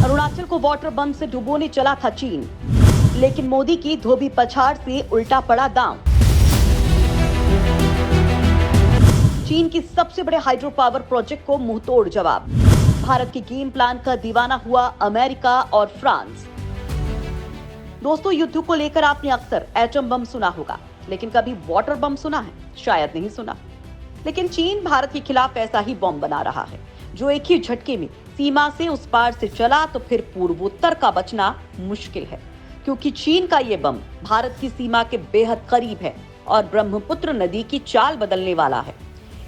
अरुणाचल को वाटर बम से डुबोने चला था चीन, लेकिन मोदी की धोबी पछाड़ से उल्टा पड़ा दांव। चीन की सबसे बड़े हाइड्रो पावर प्रोजेक्ट को मुंहतोड़ जवाब। भारत के गेम प्लान का दीवाना हुआ अमेरिका और फ्रांस। दोस्तों, युद्ध को लेकर आपने अक्सर एटम बम सुना होगा, लेकिन कभी वाटर बम सुना है? शायद नहीं सुना। लेकिन चीन भारत के खिलाफ ऐसा ही बम बना रहा है, जो एक ही झटके में सीमा से उस पार से चला तो फिर पूर्वोत्तर का बचना मुश्किल है, क्योंकि चीन का ये बम भारत की सीमा के बेहद करीब है और ब्रह्मपुत्र नदी की चाल बदलने वाला है।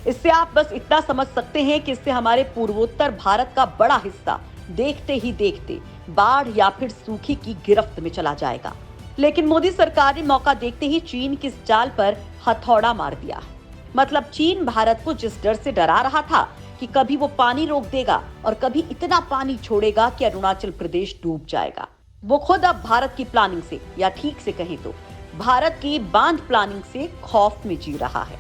इससे आप बस इतना समझ सकते हैं कि इससे हमारे पूर्वोत्तर भारत का बड़ा हिस्सा देखते ही देखते बाढ़ या फिर सूखे की गिरफ्त में चला जाएगा। लेकिन मोदी सरकार ने मौका देखते ही चीन की इस चाल पर हथौड़ा मार दिया। मतलब चीन भारत को जिस डर से डरा रहा था कि कभी वो पानी रोक देगा और कभी इतना पानी छोड़ेगा कि अरुणाचल प्रदेश डूब जाएगा, वो खुद अब भारत की प्लानिंग से, या ठीक से कहें तो भारत की बांध प्लानिंग से खौफ में जी रहा है।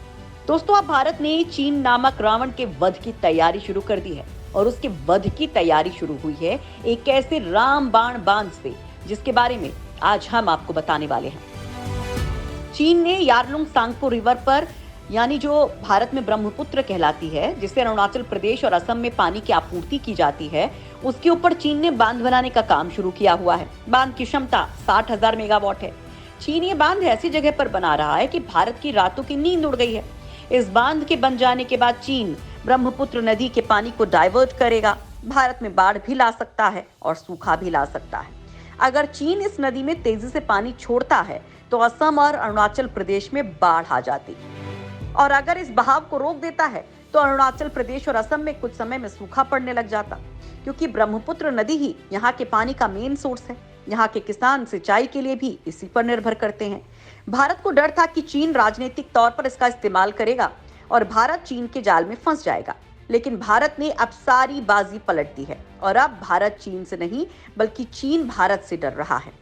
दोस्तों, अब भारत ने चीन नामक रावण के वध की तैयारी शुरू कर दी है और उसके वध की तैयारी शुरू हुई है एक ऐसे रामबाण बांध से, जिसके बारे में आज हम आपको बताने वाले हैं। चीन ने यारलुंग सांगपो रिवर पर, यानी जो भारत में ब्रह्मपुत्र कहलाती है, जिससे अरुणाचल प्रदेश और असम में पानी की आपूर्ति की जाती है, उसके ऊपर चीन ने बांध बनाने का काम शुरू किया हुआ है। बांध की क्षमता 60,000 मेगावाट है। चीन ये बांध ऐसी जगह पर बना रहा है कि भारत की रातों की नींद उड़ गई है। इस बांध के बन जाने के बाद चीन ब्रह्मपुत्र नदी के पानी को डाइवर्ट करेगा। भारत में बाढ़ भी ला सकता है और सूखा भी ला सकता है। अगर चीन इस नदी में तेजी से पानी छोड़ता है तो असम और अरुणाचल प्रदेश में बाढ़ आ जाती, और अगर इस बहाव को रोक देता है तो अरुणाचल प्रदेश और असम में कुछ समय में सूखा पड़ने लग जाता, क्योंकि ब्रह्मपुत्र नदी ही यहाँ के पानी का मेन सोर्स है। यहाँ के किसान सिंचाई के लिए भी इसी पर निर्भर करते हैं। भारत को डर था कि चीन राजनीतिक तौर पर इसका इस्तेमाल करेगा और भारत चीन के जाल में फंस जाएगा, लेकिन भारत ने अब सारी बाजी पलट दी है और अब भारत चीन से नहीं बल्कि चीन भारत से डर रहा है,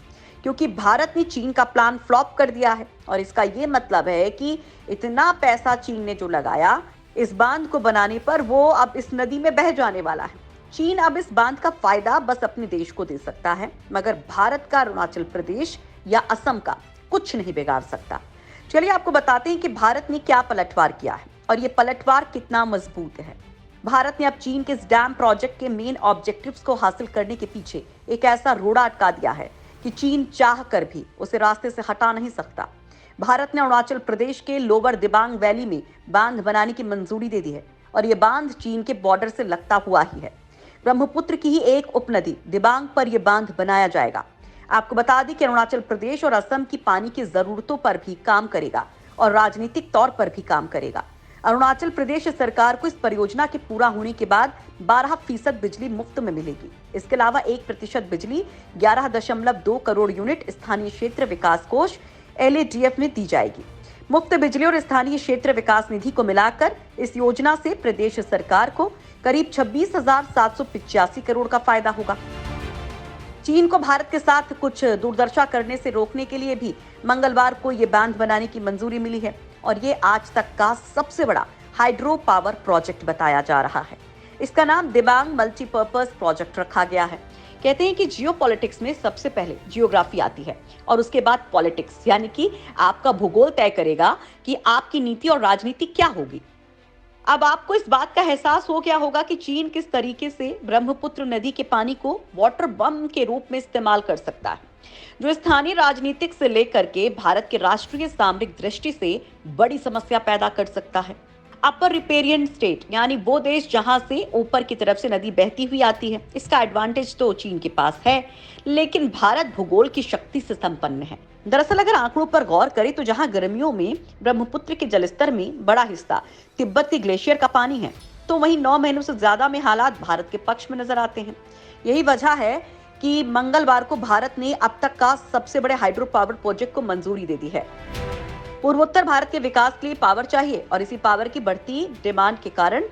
क्योंकि भारत ने चीन का प्लान फ्लॉप कर दिया है। और इसका ये मतलब है कि इतना पैसा चीन ने जो लगाया इस बांध को बनाने पर, वो अब इस नदी में बह जाने वाला है। चीन अब इस बांध का फायदा बस अपने देश को दे सकता है, मगर भारत का अरुणाचल प्रदेश या असम का कुछ नहीं बिगाड़ सकता। चलिए आपको बताते हैं कि भारत ने क्या पलटवार किया है और ये पलटवार कितना मजबूत है। भारत ने अब चीन के इस डैम प्रोजेक्ट के मेन ऑब्जेक्टिव्स को हासिल करने के पीछे एक ऐसा रोड़ा अटका दिया है कि चीन चाह कर भी उसे रास्ते से हटा नहीं सकता। भारत ने अरुणाचल प्रदेश के लोअर दिबांग वैली में बांध बनाने की मंजूरी दे दी है और ये बांध चीन के बॉर्डर से लगता हुआ ही है। ब्रह्मपुत्र की ही एक उपनदी दिबांग पर यह बांध बनाया जाएगा। आपको बता दें कि अरुणाचल प्रदेश और असम की पानी की जरूरतों पर भी काम करेगा और राजनीतिक तौर पर भी काम करेगा। अरुणाचल प्रदेश सरकार को इस परियोजना के पूरा होने के बाद 12% बिजली मुफ्त में मिलेगी। इसके अलावा 1% बिजली 11.2 करोड़ यूनिट स्थानीय क्षेत्र विकास कोष LADF में दी जाएगी। मुफ्त बिजली और स्थानीय क्षेत्र विकास निधि को मिलाकर इस योजना से प्रदेश सरकार को करीब 26,785 करोड़ का फायदा होगा। चीन को भारत के साथ कुछ दुर्दशा करने से रोकने के लिए भी मंगलवार को ये बांध बनाने की मंजूरी मिली है और ये आज तक का सबसे बड़ा हाइड्रो पावर प्रोजेक्ट बताया जा रहा है। इसका नाम दिबांग मल्टीपर्पज प्रोजेक्ट रखा गया है। कहते हैं कि जियोपॉलिटिक्स में सबसे पहले जियोग्राफी आती है और उसके बाद पॉलिटिक्स, यानी कि आपका भूगोल तय करेगा कि आपकी नीति और राजनीति क्या होगी। अब आपको इस बात का एहसास हो गया होगा कि चीन किस तरीके से ब्रह्मपुत्र नदी के पानी को वाटर बम के रूप में इस्तेमाल कर सकता है, जो स्थानीय राजनीतिक से लेकर के भारत के राष्ट्रीय सामरिक दृष्टि से बड़ी समस्या पैदा कर सकता है। अपर रिपेरियन स्टेट, यानी वो देश जहां से ऊपर की तरफ से नदी बहती हुई आती है, इसका एडवांटेज तो चीन के पास है, लेकिन भारत भूगोल की शक्ति से संपन्न है। दरअसल अगर आंकड़ों पर गौर करें तो जहां गर्मियों में ब्रह्मपुत्र के जलस्तर में बड़ा हिस्सा तिब्बत के ग्लेशियर का पानी है, तो वहीं 9 महीनों से ज्यादा में हालात भारत के पक्ष में नजर आते हैं। यही वजह है कि मंगलवार को भारत ने अब तक का सबसे बड़े हाइड्रो पावर प्रोजेक्ट को मंजूरी दे दी है। पूर्वोत्तर भारत के विकास के लिए पावर चाहिए और इसी पावर की बढ़ती डिमांड के कारण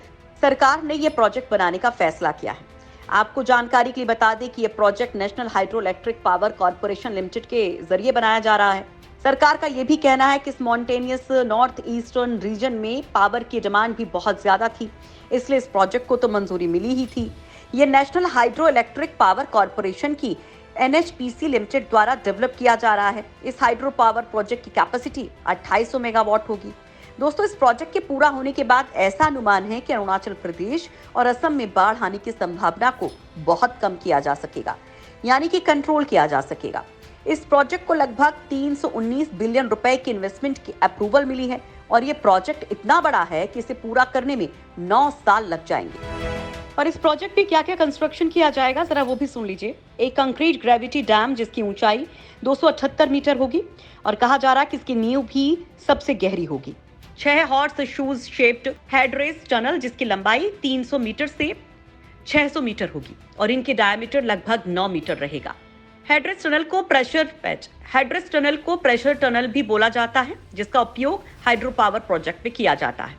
सरकार ने यह प्रोजेक्ट बनाने का फैसला किया है। आपको जानकारी के लिए बता दें कि यह project national hydro electric power corporation limited के जरिए बनाया जा रहा है। सरकार का यह भी कहना है कि इस मॉन्टेनियस नॉर्थ ईस्टर्न रीजन में पावर की डिमांड भी बहुत ज्यादा थी, इसलिए इस प्रोजेक्ट को तो मंजूरी मिली ही थी। ये national hydro electric power corporation की NHPC लिमिटेड द्वारा डेवलप किया जा रहा है। इस हाइड्रो पावर प्रोजेक्ट की कैपेसिटी 2800 मेगावाट होगी। दोस्तों, इस प्रोजेक्ट के पूरा होने के बाद ऐसा अनुमान है कि अरुणाचल प्रदेश और असम में बाढ़ आने की संभावना को बहुत कम किया जा सकेगा, यानी कि कंट्रोल किया जा सकेगा। इस प्रोजेक्ट को लगभग 319 बिलियन रुपए की इन्वेस्टमेंट की अप्रूवल मिली है और ये प्रोजेक्ट इतना बड़ा है कि इसे पूरा करने में 9 साल लग जाएंगे। और इस प्रोजेक्ट में क्या क्या कंस्ट्रक्शन किया जाएगा, जरा वो भी सुन लीजिए। एक कंक्रीट ग्रेविटी डैम जिसकी ऊंचाई 278 मीटर होगी और कहा जा रहा है कि इसकी नींव भी सबसे गहरी होगी। 6 horse shoes shaped headrest tunnel जिसकी लंबाई 300 मीटर से 600 मीटर होगी और इनके डायमीटर लगभग 9 मीटर रहेगा। हेडरेस टनल को प्रेशर टनल भी बोला जाता है, जिसका उपयोग हाइड्रो पावर प्रोजेक्ट में किया जाता है।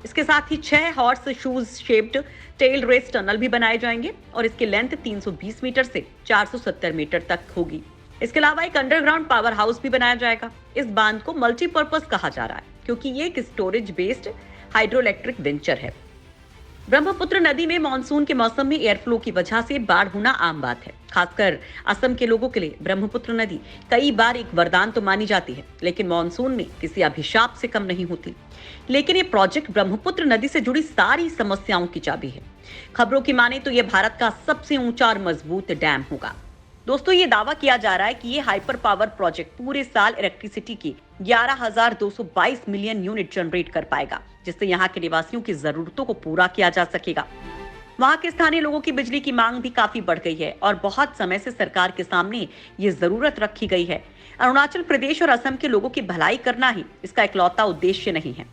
इसके साथ ही 6 horse shoes shaped tail race tunnel भी बनाए जाएंगे और इसकी लेंथ 320 मीटर से 470 मीटर तक होगी। इसके अलावा एक अंडरग्राउंड पावर हाउस भी बनाया जाएगा। इस बांध को मल्टीपर्पज कहा जा रहा है क्योंकि ये एक storage based hydro electric venture है। ब्रह्मपुत्र नदी में मानसून के मौसम में एयर फ्लो की वजह से बाढ़ होना आम बात है। खासकर असम के लोगों के लिए ब्रह्मपुत्र नदी कई बार एक वरदान तो मानी जाती है, लेकिन मानसून में किसी अभिशाप से कम नहीं होती। लेकिन ये प्रोजेक्ट ब्रह्मपुत्र नदी से जुड़ी सारी समस्याओं की चाबी है। खबरों की माने तो ये भारत का सबसे ऊंचा और मजबूत डैम होगा। दोस्तों, ये दावा किया जा रहा है कि ये हाइपर पावर प्रोजेक्ट पूरे साल इलेक्ट्रिसिटी की 11,222 मिलियन यूनिट जनरेट कर पाएगा, जिससे यहाँ के निवासियों की जरूरतों को पूरा किया जा सकेगा। वहाँ के स्थानीय लोगों की बिजली की मांग भी काफी बढ़ गई है और बहुत समय से सरकार के सामने ये जरूरत रखी गई है। अरुणाचल प्रदेश और असम के लोगों की भलाई करना ही इसका इकलौता उद्देश्य नहीं है।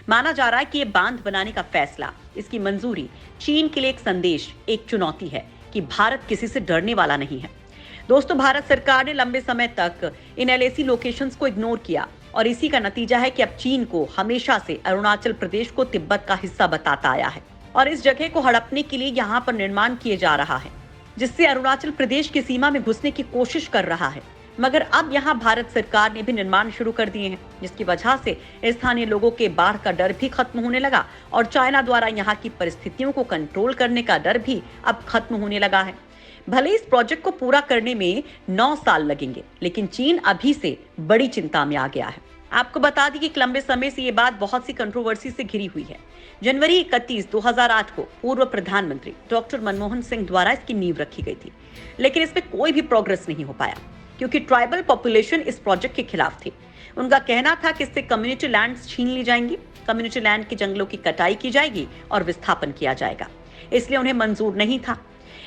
माना जा रहा है कि ये बांध बनाने का फैसला, इसकी मंजूरी चीन के लिए एक संदेश, एक चुनौती है कि भारत किसी से डरने वाला नहीं है। दोस्तों, भारत सरकार ने लंबे समय तक इन LAC लोकेशंस को इग्नोर किया और इसी का नतीजा है कि अब चीन को हमेशा से अरुणाचल प्रदेश को तिब्बत का हिस्सा बताता आया है और इस जगह को हड़पने के लिए यहाँ पर निर्माण किए जा रहा है, जिससे अरुणाचल प्रदेश की सीमा में घुसने की कोशिश कर रहा है। मगर अब यहाँ भारत सरकार ने भी निर्माण शुरू कर दिए हैं, जिसकी वजह से स्थानीय लोगों के बाढ़ का डर भी खत्म होने लगा और चाइना द्वारा यहाँ की परिस्थितियों को कंट्रोल करने का डर भी अब खत्म होने लगा है। भले इस प्रोजेक्ट को पूरा करने में 9 साल लगेंगे, लेकिन चीन अभी से बड़ी चिंता में आ गया है। आपको बता दी कि एक लंबे समय से ये बात बहुत सी कंट्रोवर्सी से घिरी हुई है। जनवरी 31, 2008 को पूर्व प्रधानमंत्री डॉक्टर मनमोहन सिंह द्वारा इसकी नींव रखी गई थी, लेकिन इसमें कोई भी प्रोग्रेस नहीं हो पाया क्योंकि ट्राइबल पॉपुलेशन इस प्रोजेक्ट के खिलाफ थी। उनका कहना था कि इससे कम्युनिटी लैंड्स छीन ली जाएंगी, कम्युनिटी लैंड के जंगलों की कटाई की जाएगी और विस्थापन किया जाएगा, इसलिए उन्हें मंजूर नहीं था।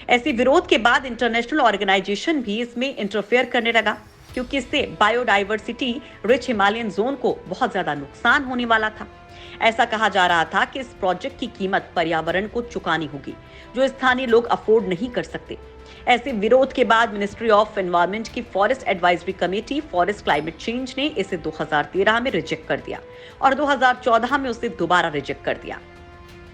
ऐसे विरोध के बाद इंटरनेशनल ऑर्गेनाइजेशन भी इसमें इंटरफेयर करने लगा क्योंकि इससे बायोडाइवर्सिटी रिच हिमालयन जोन को बहुत ज्यादा नुकसान होने वाला था। ऐसा कहा जा रहा था कि इस प्रोजेक्ट की कीमत पर्यावरण को चुकानी होगी, जो स्थानीय लोग अफोर्ड नहीं कर सकते। ऐसे विरोध के बाद मिनिस्ट्री ऑफ एनवायरनमेंट की forest advisory committee forest climate change ने इसे 2013 में रिजेक्ट कर दिया और 2014 में उसे दोबारा रिजेक्ट कर दिया।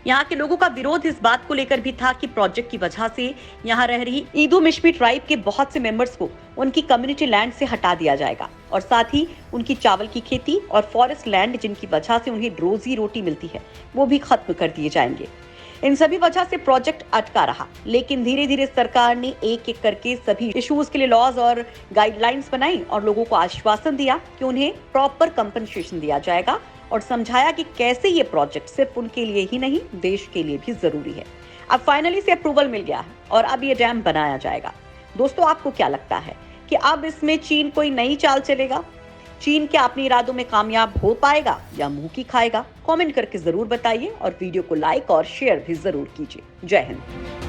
यहाँ के लोगों का विरोध इस बात को लेकर भी था कि प्रोजेक्ट की वजह से यहाँ रह रही ईदू मिश्मी ट्राइब के बहुत से मेंबर्स को उनकी कम्युनिटी लैंड से हटा दिया जाएगा और साथ ही उनकी चावल की खेती और फॉरेस्ट लैंड जिनकी वजह से उन्हें रोजी रोटी मिलती है वो भी खत्म कर दिए जाएंगे। इन सभी वजह से प्रोजेक्ट अटका रहा, लेकिन धीरे धीरे सरकार ने एक एक करके सभी इश्यूज के लिए लॉज और गाइडलाइंस बनाई और लोगों को आश्वासन दिया कि उन्हें प्रॉपर कंपनसेशन दिया जाएगा और समझाया कि कैसे ये प्रोजेक्ट सिर्फ उनके लिए ही नहीं, देश के लिए भी जरूरी है। अब फाइनली से अप्रूवल मिल गया है और अब ये डैम बनाया जाएगा। दोस्तों, आपको क्या लगता है कि अब इसमें चीन कोई नई चाल चलेगा? चीन क्या अपने इरादों में कामयाब हो पाएगा या मुंह की खाएगा? कमेंट करके जरूर बताइए और वीडियो को लाइक और शेयर भी जरूर कीजिए। जय हिंद।